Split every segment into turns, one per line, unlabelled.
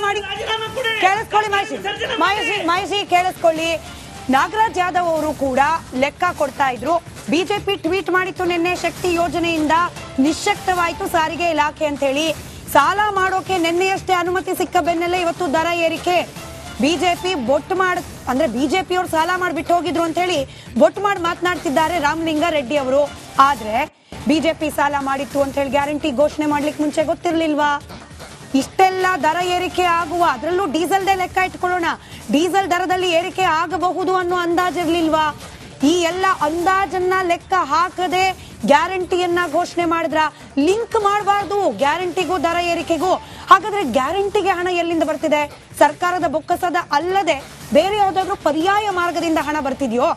ಮಾಡಿ ಕೇಳಿಸ್ಕೊಳ್ಳಿ ಮಾಹಿತಿ ಕೇಳಿಸ್ಕೊಳ್ಳಿ. ನಾಗರಾಜ್ ಯಾದವ್ ಅವರು ಕೂಡ ಲೆಕ್ಕ ಕೊಡ್ತಾ ಇದ್ರು. ಬಿಜೆಪಿ ಟ್ವೀಟ್ ಮಾಡಿತ್ತು ನಿನ್ನೆ, ಶಕ್ತಿ ಯೋಜನೆಯಿಂದ ನಿಶ್ಶಕ್ತವಾಯಿತು ಸಾರಿಗೆ ಇಲಾಖೆ ಅಂತ ಹೇಳಿ. ಸಾಲ ಮಾಡೋಕೆ ನಿನ್ನೆಯಷ್ಟೇ ಅನುಮತಿ ಸಿಕ್ಕ ಬೆನ್ನಲ್ಲೇ ಇವತ್ತು ದರ ಏರಿಕೆ. ಬಿಜೆಪಿ ಬಿಜೆಪಿಯವರು ಸಾಲ ಮಾಡಿಬಿಟ್ಟು ಹೋಗಿದ್ರು ಅಂತ ಹೇಳಿ ಬೊಟ್ಟು ಮಾಡಿ ಮಾತನಾಡ್ತಿದ್ದಾರೆ ರಾಮಲಿಂಗಾರೆಡ್ಡಿ ಅವರು. ಆದ್ರೆ ಬಿಜೆಪಿ ಸಾಲ ಮಾಡಿತ್ತು ಅಂತ ಹೇಳಿ ಗ್ಯಾರಂಟಿ ಘೋಷಣೆ ಮಾಡ್ಲಿಕ್ಕೆ ಮುಂಚೆ ಗೊತ್ತಿರ್ಲಿಲ್ವಾ? ಇಷ್ಟೆಲ್ಲ ದರ ಏರಿಕೆ ಆಗುವ, ಅದರಲ್ಲೂ ಡೀಸೆಲ್ದೇ ಲೆಕ್ಕ ಇಟ್ಕೊಳ್ಳೋಣ, ಡೀಸೆಲ್ ದರದಲ್ಲಿ ಏರಿಕೆ ಆಗಬಹುದು ಅನ್ನೋ ಅಂದಾಜಿರ್ಲಿಲ್ವಾ? ಈ ಎಲ್ಲ ಅಂದಾಜನ್ನ ಲೆಕ್ಕ ಹಾಕದೆ ಗ್ಯಾರಂಟಿಯನ್ನ ಘೋಷಣೆ ಮಾಡಿದ್ರ? ಲಿಂಕ್ ಮಾಡಬಾರ್ದು ಗ್ಯಾರಂಟಿಗೂ ದರ ಏರಿಕೆಗೂ. ಹಾಗಾದ್ರೆ ಗ್ಯಾರಂಟಿಗೆ ಹಣ ಎಲ್ಲಿಂದ ಬರ್ತಿದೆ? ಸರ್ಕಾರದ ಬೊಕ್ಕಸದ ಅಲ್ಲದೆ ಬೇರೆ ಯಾವ್ದಾದ್ರು ಪರ್ಯಾಯ ಮಾರ್ಗದಿಂದ ಹಣ ಬರ್ತಿದ್ಯೋ?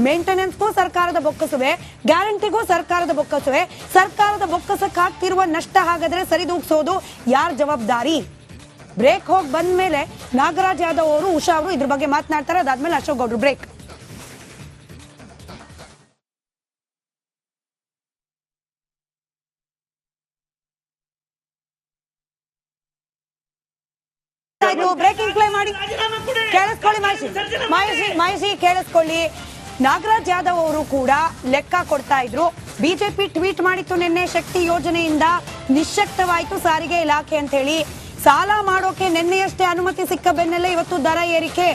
ಮೇಂಟೆನೆನ್ಸ್ಗೂ ಸರ್ಕಾರದ ಬೊಕ್ಕಸವೇ, ಗ್ಯಾರಂಟಿಗೂ ಸರ್ಕಾರದ ಬೊಕ್ಕಸವೇ. ಸರ್ಕಾರದ ಬೊಕ್ಕಸಕ್ಕಾಗ್ತಿರುವ ನಷ್ಟ ಹಾಗಾದ್ರೆ ಸರಿದೂಗಿಸೋದು ಯಾರ ಜವಾಬ್ದಾರಿ? ಬ್ರೇಕ್ ಹೋಗಿ ಬಂದ ಮೇಲೆ ನಾಗರಾಜ್ ಯಾದವ್ ಅವರು, ಉಷಾ ಅವರು ಇದ್ರ ಬಗ್ಗೆ ಮಾತನಾಡ್ತಾರೆ. ಅದಾದ್ಮೇಲೆ ಅಶೋಕ್ ಗೌಡ್ರು ಬ್ರೇಕ್. ಬ್ರೇಕಿಂಗ್ ಪ್ಲೇ ಮಾಡಿ ಕೇಳಿಸ್ಕೊಳ್ಳಿ ಮಾಹಿತಿ ಕೇಳಿಸ್ಕೊಳ್ಳಿ. ನಾಗರಾಜ್ ಯಾದವ್ ಅವರು ಕೂಡ ಲೆಕ್ಕ ಕೊಡ್ತಾ ಇದ್ರು. ಬಿಜೆಪಿ ಟ್ವೀಟ್ ಮಾಡಿತ್ತು ನಿನ್ನೆ, ಶಕ್ತಿ ಯೋಜನೆಯಿಂದ ನಿಶ್ಶಕ್ತವಾಯಿತು ಸಾರಿಗೆ ಇಲಾಖೆ ಅಂತ ಹೇಳಿ. ಸಾಲ ಮಾಡೋಕೆ ನಿನ್ನೆಯಷ್ಟೇ ಅನುಮತಿ ಸಿಕ್ಕ ಬೆನ್ನಲ್ಲೇ ಇವತ್ತು ದರ ಏರಿಕೆ.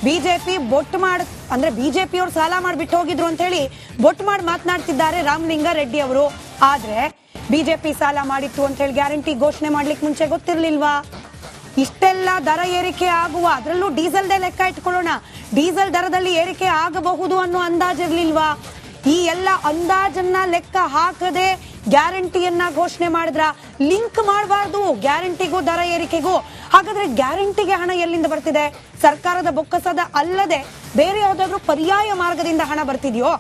ಬಿಜೆಪಿ ಬಿಜೆಪಿಯವರು ಸಾಲ ಮಾಡಿಬಿಟ್ಟು ಹೋಗಿದ್ರು ಅಂತ ಹೇಳಿ ಬೊಟ್ಟು ಮಾಡಿ ಮಾತನಾಡ್ತಿದ್ದಾರೆ ರಾಮಲಿಂಗಾರೆಡ್ಡಿ ಅವರು. ಆದ್ರೆ ಬಿಜೆಪಿ ಸಾಲ ಮಾಡಿತ್ತು ಅಂತ ಹೇಳಿ ಗ್ಯಾರಂಟಿ ಘೋಷಣೆ ಮಾಡ್ಲಿಕ್ಕೆ ಮುಂಚೆ ಗೊತ್ತಿರ್ಲಿಲ್ವಾ? ಇಷ್ಟೆಲ್ಲ ದರ ಏರಿಕೆ ಆಗುವ, ಅದರಲ್ಲೂ ಡೀಸೆಲ್ದೇ ಲೆಕ್ಕ ಇಟ್ಕೊಳ್ಳೋಣ, ಡೀಸೆಲ್ ದರದಲ್ಲಿ ಏರಿಕೆ ಆಗಬಹುದು ಅನ್ನೋ ಅಂದಾಜಿರ್ಲಿಲ್ವಾ? ಈ ಎಲ್ಲ ಅಂದಾಜನ್ನ ಲೆಕ್ಕ ಹಾಕದೆ ಗ್ಯಾರಂಟಿಯನ್ನ ಘೋಷಣೆ ಮಾಡಿದ್ರ? ಲಿಂಕ್ ಮಾಡಬಾರ್ದು ಗ್ಯಾರಂಟಿಗೂ ದರ ಏರಿಕೆಗೂ. ಹಾಗಾದ್ರೆ ಗ್ಯಾರಂಟಿಗೆ ಹಣ ಎಲ್ಲಿಂದ ಬರ್ತಿದೆ? ಸರ್ಕಾರದ ಬೊಕ್ಕಸದ ಅಲ್ಲದೆ ಬೇರೆ ಯಾವ್ದಾದ್ರು ಪರ್ಯಾಯ ಮಾರ್ಗದಿಂದ ಹಣ ಬರ್ತಿದ್ಯೋ?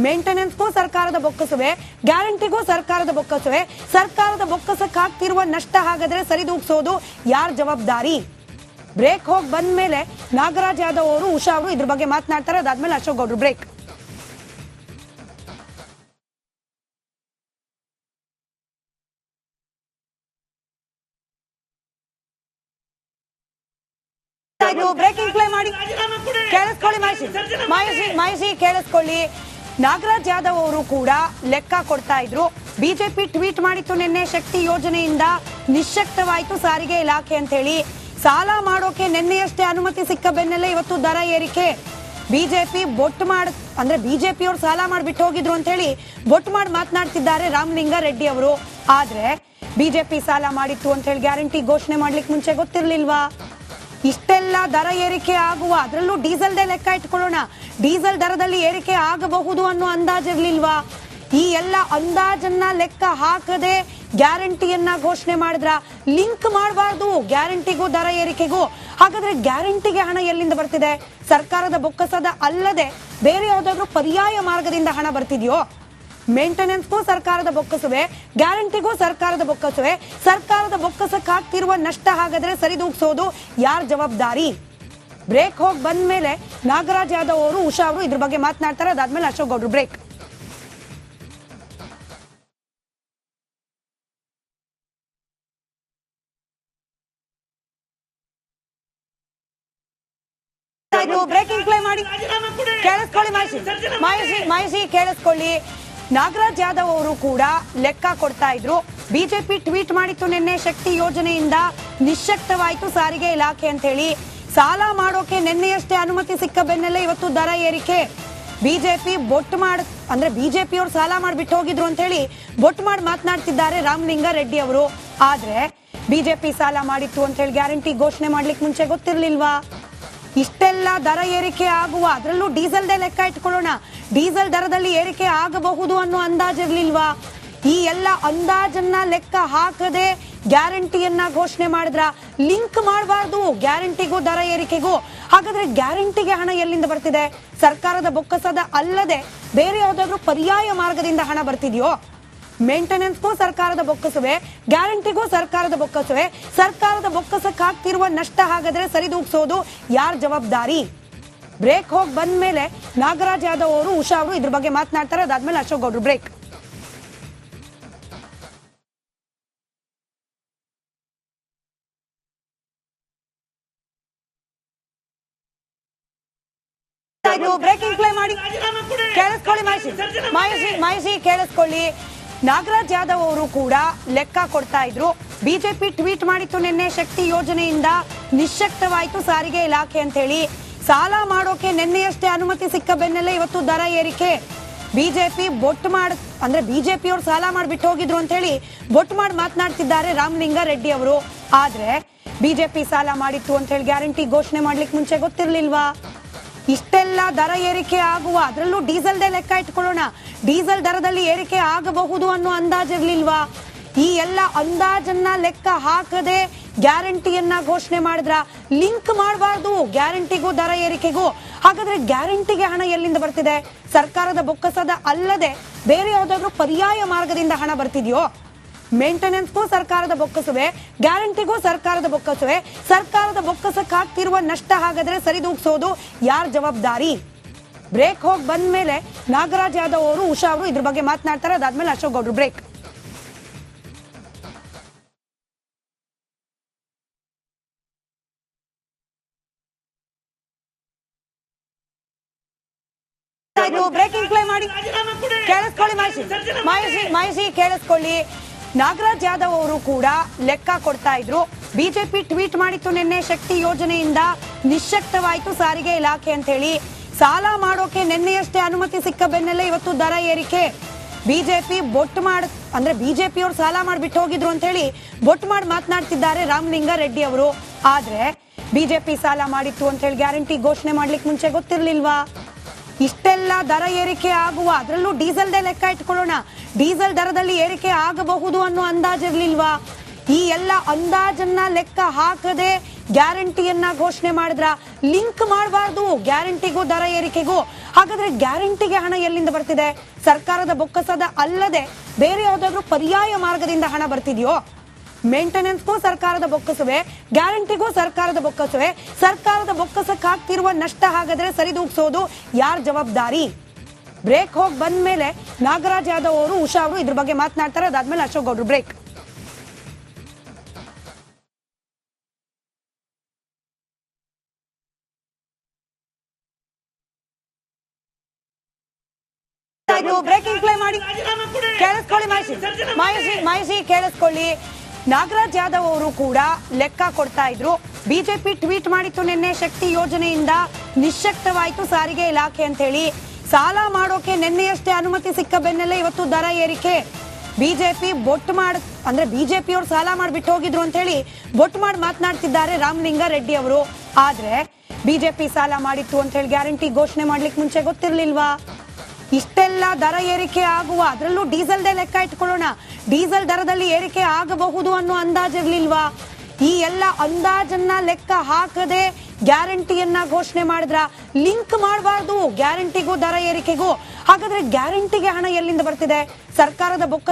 ಮೇಂಟೆನೆನ್ಸ್ಗೂ ಸರ್ಕಾರದ ಬೊಕ್ಕಸವೇ, ಗ್ಯಾರಂಟಿಗೂ ಸರ್ಕಾರದ ಬೊಕ್ಕಸವೇ. ಸರ್ಕಾರದ ಬೊಕ್ಕಸಕ್ಕಾಗ್ತಿರುವ ನಷ್ಟ ಹಾಗಾದ್ರೆ ಸರಿದೂಗಿಸೋದು ಯಾರ ಜವಾಬ್ದಾರಿ? ಬ್ರೇಕ್ ಹೋಗಿ ಬಂದ ಮೇಲೆ ನಾಗರಾಜ್ ಯಾದವ್ ಅವರು, ಉಷಾ ಅವರು ಇದ್ರ ಬಗ್ಗೆ ಮಾತನಾಡ್ತಾರೆ. ಅದಾದ್ಮೇಲೆ ಅಶೋಕ್ ಗೌಡ್ರು ಬ್ರೇಕ್. ಬ್ರೇಕಿಂಗ್ ಪ್ಲೇ ಮಾಡಿ ಕೇಳಿಸ್ಕೊಳ್ಳಿ ಮಾಹಿತಿ ಕೇಳಿಸ್ಕೊಳ್ಳಿ. ನಾಗರಾಜ್ ಯಾದವ್ ಅವರು ಕೂಡ ಲೆಕ್ಕ ಕೊಡ್ತಾ ಇದ್ರು. ಬಿಜೆಪಿ ಟ್ವೀಟ್ ಮಾಡಿತ್ತು ನಿನ್ನೆ, ಶಕ್ತಿ ಯೋಜನೆಯಿಂದ ನಿಶ್ಶಕ್ತವಾಯಿತು ಸಾರಿಗೆ ಇಲಾಖೆ ಅಂತ ಹೇಳಿ. ಸಾಲ ಮಾಡೋಕೆ ನಿನ್ನೆಯಷ್ಟೇ ಅನುಮತಿ ಸಿಕ್ಕ ಬೆನ್ನಲ್ಲೇ ಇವತ್ತು ದರ ಏರಿಕೆ. ಬಿಜೆಪಿ ಬಿಜೆಪಿಯವರು ಸಾಲ ಮಾಡಿಬಿಟ್ಟು ಹೋಗಿದ್ರು ಅಂತ ಹೇಳಿ ಬೊಟ್ಟು ಮಾಡಿ ಮಾತನಾಡ್ತಿದ್ದಾರೆ ರಾಮಲಿಂಗಾರೆಡ್ಡಿ ಅವರು. ಆದ್ರೆ ಬಿಜೆಪಿ ಸಾಲ ಮಾಡಿತ್ತು ಅಂತ ಹೇಳಿ ಗ್ಯಾರಂಟಿ ಘೋಷಣೆ ಮಾಡ್ಲಿಕ್ಕೆ ಮುಂಚೆ ಗೊತ್ತಿರ್ಲಿಲ್ವಾ? ಇಷ್ಟೆಲ್ಲ ದರ ಏರಿಕೆ ಆಗುವ, ಅದರಲ್ಲೂ ಡೀಸೆಲ್ದೇ ಲೆಕ್ಕ ಇಟ್ಕೊಳ್ಳೋಣ, ಡೀಸೆಲ್ ದರದಲ್ಲಿ ಏರಿಕೆ ಆಗಬಹುದು ಅನ್ನೋ ಅಂದಾಜಿರ್ಲಿಲ್ವಾ? ಈ ಎಲ್ಲ ಅಂದಾಜನ್ನ ಲೆಕ್ಕ ಹಾಕದೆ ಗ್ಯಾರಂಟಿಯನ್ನ ಘೋಷಣೆ ಮಾಡಿದ್ರ? ಲಿಂಕ್ ಮಾಡಬಾರ್ದು ಗ್ಯಾರಂಟಿಗೂ ದರ ಏರಿಕೆಗೂ. ಹಾಗಾದ್ರೆ ಗ್ಯಾರಂಟಿಗೆ ಹಣ ಎಲ್ಲಿಂದ ಬರ್ತಿದೆ? ಸರ್ಕಾರದ ಬೊಕ್ಕಸದ ಅಲ್ಲದೆ ಬೇರೆ ಯಾವ್ದಾದ್ರು ಪರ್ಯಾಯ ಮಾರ್ಗದಿಂದ ಹಣ ಬರ್ತಿದ್ಯೋ? ಮೇಂಟೆನೆನ್ಸ್ಗೂ ಸರ್ಕಾರದ ಬೊಕ್ಕಸವೇ, ಗ್ಯಾರಂಟಿಗೂ ಸರ್ಕಾರದ ಬೊಕ್ಕಸವೇ. ಸರ್ಕಾರದ ಬೊಕ್ಕಸಕ್ಕಾಗ್ತಿರುವ ನಷ್ಟ ಹಾಗಾದ್ರೆ ಸರಿದೂಗಿಸೋದು ಯಾರ ಜವಾಬ್ದಾರಿ? ಬ್ರೇಕ್ ಹೋಗಿ ಬಂದ ಮೇಲೆ ನಾಗರಾಜ್ ಯಾದವ್ ಅವರು, ಉಷಾ ಅವರು ಇದ್ರ ಬಗ್ಗೆ ಮಾತನಾಡ್ತಾರೆ. ಅದಾದ್ಮೇಲೆ ಅಶೋಕ್ ಗೌಡ್ರು ಬ್ರೇಕ್. ಬ್ರೇಕಿಂಗ್ ಪ್ಲೇ ಮಾಡಿ ಕೇಳಿಸ್ಕೊಳ್ಳಿ ಮಾಹಿತಿ ಕೇಳಿಸ್ಕೊಳ್ಳಿ. ನಾಗರಾಜ್ ಯಾದವ್ ಅವರು ಕೂಡ ಲೆಕ್ಕ ಕೊಡ್ತಾ ಇದ್ರು. ಬಿಜೆಪಿ ಟ್ವೀಟ್ ಮಾಡಿತ್ತು ನಿನ್ನೆ, ಶಕ್ತಿ ಯೋಜನೆಯಿಂದ ನಿಶ್ಶಕ್ತವಾಯಿತು ಸಾರಿಗೆ ಇಲಾಖೆ ಅಂತ ಹೇಳಿ. ಸಾಲ ಮಾಡೋಕೆ ನಿನ್ನೆಯಷ್ಟೇ ಅನುಮತಿ ಸಿಕ್ಕ ಬೆನ್ನಲ್ಲೇ ಇವತ್ತು ದರ ಏರಿಕೆ. ಬಿಜೆಪಿ ಬಿಜೆಪಿಯವರು ಸಾಲ ಮಾಡಿಬಿಟ್ಟು ಹೋಗಿದ್ರು ಅಂತ ಹೇಳಿ ಬೊಟ್ಟು ಮಾಡಿ ಮಾತನಾಡ್ತಿದ್ದಾರೆ ರಾಮಲಿಂಗಾರೆಡ್ಡಿ ಅವರು. ಆದ್ರೆ ಬಿಜೆಪಿ ಸಾಲ ಮಾಡಿತ್ತು ಅಂತ ಹೇಳಿ ಗ್ಯಾರಂಟಿ ಘೋಷಣೆ ಮಾಡ್ಲಿಕ್ಕೆ ಮುಂಚೆ ಗೊತ್ತಿರ್ಲಿಲ್ವಾ? ಇಷ್ಟೆಲ್ಲ ದರ ಏರಿಕೆ ಆಗುವ, ಅದರಲ್ಲೂ ಡೀಸೆಲ್ದೇ ಲೆಕ್ಕ ಇಟ್ಕೊಳ್ಳೋಣ, ಡೀಸೆಲ್ ದರದಲ್ಲಿ ಏರಿಕೆ ಆಗಬಹುದು ಅನ್ನೋ ಅಂದಾಜಿರ್ಲಿಲ್ವಾ? ಈ ಎಲ್ಲ ಅಂದಾಜನ್ನ ಲೆಕ್ಕ ಹಾಕದೆ ಗ್ಯಾರಂಟಿಯನ್ನ ಘೋಷಣೆ ಮಾಡಿದ್ರ? ಲಿಂಕ್ ಮಾಡಬಾರ್ದು ಗ್ಯಾರಂಟಿಗೂ ದರ ಏರಿಕೆಗೂ. ಹಾಗಾದ್ರೆ ಗ್ಯಾರಂಟಿಗೆ ಹಣ ಎಲ್ಲಿಂದ ಬರ್ತಿದೆ? ಸರ್ಕಾರದ ಬೊಕ್ಕಸದ ಅಲ್ಲದೆ ಬೇರೆ ಯಾವ್ದಾದ್ರು ಪರ್ಯಾಯ ಮಾರ್ಗದಿಂದ ಹಣ ಬರ್ತಿದ್ಯೋ? ಮೇಂಟೆನೆನ್ಸ್ಗೂ ಸರ್ಕಾರದ ಬೊಕ್ಕಸವೇ, ಗ್ಯಾರಂಟಿಗೂ ಸರ್ಕಾರದ ಬೊಕ್ಕಸವೇ. ಸರ್ಕಾರದ ಬೊಕ್ಕಸಕ್ಕಾಗ್ತಿರುವ ನಷ್ಟ ಹಾಗಾದ್ರೆ ಸರಿದೂಗಿಸೋದು ಯಾರ ಜವಾಬ್ದಾರಿ? ಬ್ರೇಕ್ ಹೋಗಿ ಬಂದ ಮೇಲೆ ನಾಗರಾಜ್ ಯಾದವ್ ಅವರು, ಉಷಾ ಅವರು ಇದ್ರ ಬಗ್ಗೆ ಮಾತನಾಡ್ತಾರೆ. ಅದಾದ್ಮೇಲೆ ಅಶೋಕ್ ಗೌಡ್ರು ಬ್ರೇಕ್. ಬ್ರೇಕಿಂಗ್ ಪ್ಲೇ ಮಾಡಿ ಕೇಳಿಸ್ಕೊಳ್ಳಿ ಮಾಹಿತಿ ಕೇಳಿಸ್ಕೊಳ್ಳಿ. ನಾಗರಾಜ್ ಯಾದವ್ ಅವರು ಕೂಡ ಲೆಕ್ಕ ಕೊಡ್ತಾ ಇದ್ರು. ಬಿಜೆಪಿ ಟ್ವೀಟ್ ಮಾಡಿತ್ತು ನಿನ್ನೆ, ಶಕ್ತಿ ಯೋಜನೆಯಿಂದ ನಿಶ್ಶಕ್ತವಾಯಿತು ಸಾರಿಗೆ ಇಲಾಖೆ ಅಂತ ಹೇಳಿ. ಸಾಲ ಮಾಡೋಕೆ ನಿನ್ನೆಯಷ್ಟೇ ಅನುಮತಿ ಸಿಕ್ಕ ಬೆನ್ನಲ್ಲೇ ಇವತ್ತು ದರ ಏರಿಕೆ. ಬಿಜೆಪಿ ಬಿಜೆಪಿ ಅವರು ಸಾಲ ಮಾಡಿಬಿಟ್ಟು ಹೋಗಿದ್ರು ಅಂತ ಹೇಳಿ ಬೊಟ್ಟು ಮಾಡಿ ಮಾತನಾಡ್ತಿದ್ದಾರೆ ರಾಮಲಿಂಗ ರೆಡ್ಡಿ ಅವರು. ಆದ್ರೆ ಬಿಜೆಪಿ ಸಾಲ ಮಾಡಿತ್ತು ಅಂತ ಹೇಳಿ ಗ್ಯಾರಂಟಿ ಘೋಷಣೆ ಮಾಡ್ಲಿಕ್ಕೆ ಮುಂಚೆ ಗೊತ್ತಿರ್ಲಿಲ್ವಾ? ಇಷ್ಟೆಲ್ಲ ದರ ಏರಿಕೆ ಆಗುವ, ಅದರಲ್ಲೂ ಡೀಸೆಲ್ದೇ ಲೆಕ್ಕ ಇಟ್ಕೊಳ್ಳೋಣ, ಡೀಸೆಲ್ ದರದಲ್ಲಿ ಏರಿಕೆ ಆಗಬಹುದು ಅನ್ನೋ ಅಂದಾಜಿರ್ಲಿಲ್ವಾ? ಈ ಎಲ್ಲ ಅಂದಾಜನ್ನ ಲೆಕ್ಕ ಹಾಕದೆ ಗ್ಯಾರಂಟಿಯನ್ನ ಘೋಷಣೆ ಮಾಡಿದ್ರ? ಲಿಂಕ್ ಮಾಡಬಾರ್ದು ಗ್ಯಾರಂಟಿಗೂ ದರ ಏರಿಕೆಗೂ. ಹಾಗಾದ್ರೆ ಗ್ಯಾರಂಟಿಗೆ ಹಣ ಎಲ್ಲಿಂದ ಬರ್ತಿದೆ? ಸರ್ಕಾರದ ಬೊಕ್ಕಸದ ಅಲ್ಲದೆ ಬೇರೆ ಯಾವ್ದಾದ್ರು ಪರ್ಯಾಯ ಮಾರ್ಗದಿಂದ ಹಣ ಬರ್ತಿದ್ಯೋ? ಮೇಂಟೆನೆನ್ಸ್ಗೂ ಸರ್ಕಾರದ ಬೊಕ್ಕಸವೇ, ಗ್ಯಾರಂಟಿಗೂ ಸರ್ಕಾರದ ಬೊಕ್ಕಸವೇ. ಸರ್ಕಾರದ ಬೊಕ್ಕಸಕ್ಕೆ ಆಗ್ತಿರುವ ನಷ್ಟ ಹಾಗಾದ್ರೆ ಸರಿದೂಗಿಸೋದು ಯಾರ ಜವಾಬ್ದಾರಿ? ಬ್ರೇಕ್ ಹೋಗಿ ಬಂದ ಮೇಲೆ ನಾಗರಾಜ್ ಯಾದವ್ ಅವರು, ಉಷಾ ಅವರು ಇದ್ರ ಬಗ್ಗೆ ಮಾತನಾಡ್ತಾರೆ. ಅದಾದ್ಮೇಲೆ ಅಶೋಕ್ ಗೌಡ್ರು ಬ್ರೇಕ್. ಬ್ರೇಕಿಂಗ್ ಪ್ಲೇ ಮಾಡಿ ಕೇಳಿಸ್ಕೊಳ್ಳಿ ಮಾಹಿತಿ ಕೇಳಿಸ್ಕೊಳ್ಳಿ. ನಾಗರಾಜ್ ಯಾದವ್ ಅವರು ಕೂಡ ಲೆಕ್ಕ ಕೊಡ್ತಾ ಇದ್ರು. ಬಿಜೆಪಿ ಟ್ವೀಟ್ ಮಾಡಿತ್ತು ನಿನ್ನೆ, ಶಕ್ತಿ ಯೋಜನೆಯಿಂದ ನಿಶ್ಶಕ್ತವಾಯಿತು ಸಾರಿಗೆ ಇಲಾಖೆ ಅಂತ ಹೇಳಿ. ಸಾಲ ಮಾಡೋಕೆ ನಿನ್ನೆಯಷ್ಟೇ ಅನುಮತಿ ಸಿಕ್ಕ ಬೆನ್ನಲ್ಲೇ ಇವತ್ತು ದರ ಏರಿಕೆ. ಬಿಜೆಪಿ ಬಿಜೆಪಿ ಅವರು ಸಾಲ ಮಾಡಿಬಿಟ್ಟು ಹೋಗಿದ್ರು ಅಂತ ಹೇಳಿ ಬೊಟ್ಟು ಮಾಡಿ ಮಾತನಾಡ್ತಿದ್ದಾರೆ ರಾಮಲಿಂಗ ರೆಡ್ಡಿ ಅವರು. ಆದ್ರೆ ಬಿಜೆಪಿ ಸಾಲ ಮಾಡಿತ್ತು ಅಂತ ಹೇಳಿ ಗ್ಯಾರಂಟಿ ಘೋಷಣೆ ಮಾಡ್ಲಿಕ್ಕೆ ಮುಂಚೆ ಗೊತ್ತಿರ್ಲಿಲ್ವಾ? ಇಷ್ಟೆಲ್ಲ ದರ ಏರಿಕೆ ಆಗುವ, ಅದರಲ್ಲೂ ಡೀಸೆಲ್ದೇ ಲೆಕ್ಕ ಇಟ್ಕೊಳ್ಳೋಣ, ಡೀಸೆಲ್ ದರದಲ್ಲಿ ಏರಿಕೆ ಆಗಬಹುದು ಅನ್ನೋ ಅಂದಾಜಿರ್ಲಿಲ್ವಾ? ಈ ಎಲ್ಲ ಅಂದಾಜನ್ನ ಲೆಕ್ಕ ಹಾಕದೆ ಗ್ಯಾರಂಟಿಯನ್ನ ಘೋಷಣೆ ಮಾಡಿದ್ರ? ಲಿಂಕ್ ಮಾಡಬಾರ್ದು ಗ್ಯಾರಂಟಿಗೂ ದರ ಏರಿಕೆಗೂ. ಹಾಗಾದ್ರೆ ಗ್ಯಾರಂಟಿಗೆ ಹಣ ಎಲ್ಲಿಂದ ಬರ್ತಿದೆ? ಸರ್ಕಾರದ ಬೊಕ್ಕಸದ ಅಲ್ಲದೆ ಬೇರೆ ಯಾವ್ದಾದ್ರು ಪರ್ಯಾಯ ಮಾರ್ಗದಿಂದ ಹಣ ಬರ್ತಿದ್ಯೋ? ಮೇಂಟೆನೆನ್ಸ್ಗೂ ಸರ್ಕಾರದ ಬೊಕ್ಕಸವೇ, ಗ್ಯಾರಂಟಿಗೂ ಸರ್ಕಾರದ ಬೊಕ್ಕಸವೇ. ಸರ್ಕಾರದ ಬೊಕ್ಕಸಕ್ಕೆ ಆಗ್ತಿರುವ ನಷ್ಟ ಹಾಗಾದ್ರೆ ಸರಿದೂಗಿಸೋದು ಯಾರ ಜವಾಬ್ದಾರಿ? ಬ್ರೇಕ್ ಹೋಗಿ ಬಂದ ಮೇಲೆ ನಾಗರಾಜ್ ಯಾದವ್ ಅವರು, ಉಷಾ ಅವರು ಇದ್ರ ಬಗ್ಗೆ ಮಾತನಾಡ್ತಾರೆ. ಅದಾದ್ಮೇಲೆ ಅಶೋಕ್ ಗೌಡ್ರು ಬ್ರೇಕ್. ಬ್ರೇಕಿಂಗ್ ಪ್ಲೇ ಮಾಡಿ ಕೇಳಿಸ್ಕೊಳ್ಳಿ ಮಾಹಿತಿ ಕೇಳಿಸ್ಕೊಳ್ಳಿ. ನಾಗರಾಜ್ ಯಾದವ್ ಅವರು ಕೂಡ ಲೆಕ್ಕ ಕೊಡ್ತಾ ಇದ್ರು. ಬಿಜೆಪಿ ಟ್ವೀಟ್ ಮಾಡಿತ್ತು ನಿನ್ನೆ, ಶಕ್ತಿ ಯೋಜನೆಯಿಂದ ನಿಶ್ಶಕ್ತವಾಯಿತು ಸಾರಿಗೆ ಇಲಾಖೆ ಅಂತ ಹೇಳಿ. ಸಾಲ ಮಾಡೋಕೆ ನಿನ್ನೆಯಷ್ಟೇ ಅನುಮತಿ ಸಿಕ್ಕ ಬೆನ್ನಲ್ಲೇ ಇವತ್ತು ದರ ಏರಿಕೆ. ಬಿಜೆಪಿ ಬಿಜೆಪಿ ಅವರು ಸಾಲ ಮಾಡಿಬಿಟ್ಟು ಹೋಗಿದ್ರು ಅಂತ ಹೇಳಿ ಬೊಟ್ಟು ಮಾಡಿ ಮಾತನಾಡ್ತಿದ್ದಾರೆ ರಾಮಲಿಂಗ ರೆಡ್ಡಿ ಅವರು. ಆದ್ರೆ ಬಿಜೆಪಿ ಸಾಲ ಮಾಡಿತ್ತು ಅಂತ ಹೇಳಿ ಗ್ಯಾರಂಟಿ ಘೋಷಣೆ ಮಾಡ್ಲಿಕ್ಕೆ ಮುಂಚೆ ಗೊತ್ತಿರ್ಲಿಲ್ವಾ? ಇಷ್ಟೆಲ್ಲ ದರ ಏರಿಕೆ ಆಗುವ, ಅದರಲ್ಲೂ ಡೀಸೆಲ್ದೇ ಲೆಕ್ಕ ಇಟ್ಕೊಳ್ಳೋಣ, ಡೀಸೆಲ್ ದರದಲ್ಲಿ ಏರಿಕೆ ಆಗಬಹುದು ಅನ್ನೋ ಅಂದಾಜಿರ್ಲಿಲ್ವಾ? ಈ ಎಲ್ಲ ಅಂದಾಜನ್ನ ಲೆಕ್ಕ ಹಾಕದೆ ಗ್ಯಾರಂಟಿಯನ್ನ ಘೋಷಣೆ ಮಾಡಿದ್ರ? ಲಿಂಕ್ ಮಾಡಬಾರ್ದು ಗ್ಯಾರಂಟಿಗೂ ದರ ಏರಿಕೆಗೂ. ಹಾಗಾದ್ರೆ ಗ್ಯಾರಂಟಿಗೆ ಹಣ ಎಲ್ಲಿಂದ ಬರ್ತಿದೆ? ಸರ್ಕಾರದ ಬೊಕ್ಕಸ